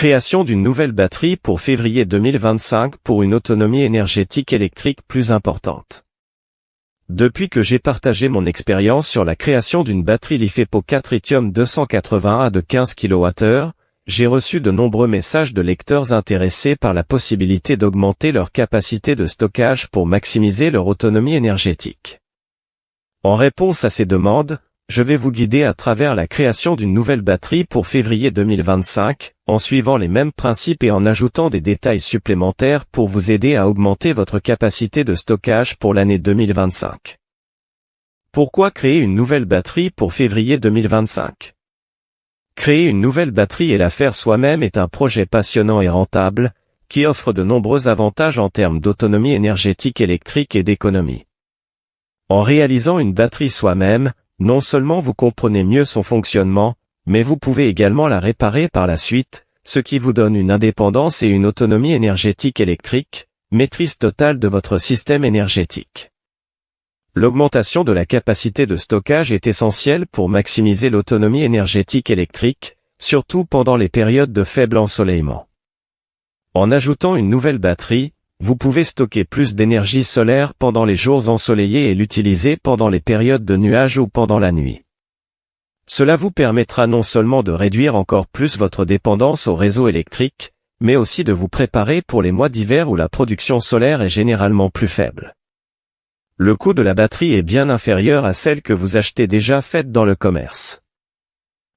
Création d'une nouvelle batterie pour février 2025 pour une autonomie énergétique électrique plus importante. Depuis que j'ai partagé mon expérience sur la création d'une batterie LiFePO 4 Lithium 280A de 15 kWh, j'ai reçu de nombreux messages de lecteurs intéressés par la possibilité d'augmenter leur capacité de stockage pour maximiser leur autonomie énergétique. En réponse à ces demandes, je vais vous guider à travers la création d'une nouvelle batterie pour février 2025, en suivant les mêmes principes et en ajoutant des détails supplémentaires pour vous aider à augmenter votre capacité de stockage pour l'année 2025. Pourquoi créer une nouvelle batterie pour février 2025? Créer une nouvelle batterie et la faire soi-même est un projet passionnant et rentable, qui offre de nombreux avantages en termes d'autonomie énergétique électrique et d'économie. En réalisant une batterie soi-même, non seulement vous comprenez mieux son fonctionnement, mais vous pouvez également la réparer par la suite, ce qui vous donne une indépendance et une autonomie énergétique électrique, maîtrise totale de votre système énergétique. L'augmentation de la capacité de stockage est essentielle pour maximiser l'autonomie énergétique électrique, surtout pendant les périodes de faible ensoleillement. En ajoutant une nouvelle batterie, vous pouvez stocker plus d'énergie solaire pendant les jours ensoleillés et l'utiliser pendant les périodes de nuages ou pendant la nuit. Cela vous permettra non seulement de réduire encore plus votre dépendance au réseau électrique, mais aussi de vous préparer pour les mois d'hiver où la production solaire est généralement plus faible. Le coût de la batterie est bien inférieur à celle que vous achetez déjà faite dans le commerce.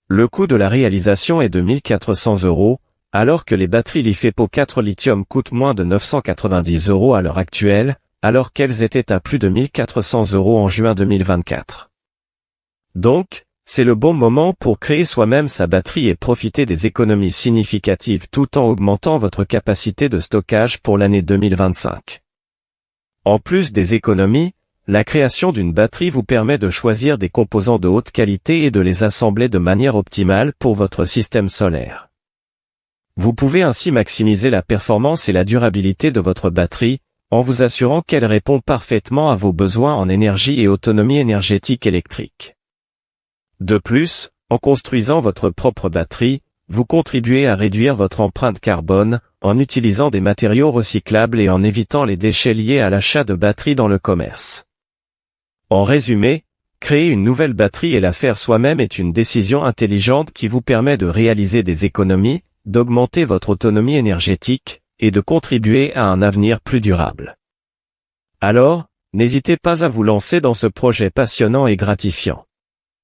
Le coût de la réalisation est de 1 400 €, alors que les batteries LiFePO 4 Lithium coûtent moins de 990 € à l'heure actuelle, alors qu'elles étaient à plus de 1 400 € en juin 2024. Donc, c'est le bon moment pour créer soi-même sa batterie et profiter des économies significatives tout en augmentant votre capacité de stockage pour l'année 2025. En plus des économies, la création d'une batterie vous permet de choisir des composants de haute qualité et de les assembler de manière optimale pour votre système solaire. Vous pouvez ainsi maximiser la performance et la durabilité de votre batterie, en vous assurant qu'elle répond parfaitement à vos besoins en énergie et autonomie énergétique électrique. De plus, en construisant votre propre batterie, vous contribuez à réduire votre empreinte carbone, en utilisant des matériaux recyclables et en évitant les déchets liés à l'achat de batteries dans le commerce. En résumé, créer une nouvelle batterie et la faire soi-même est une décision intelligente qui vous permet de réaliser des économies, d'augmenter votre autonomie énergétique, et de contribuer à un avenir plus durable. Alors, n'hésitez pas à vous lancer dans ce projet passionnant et gratifiant.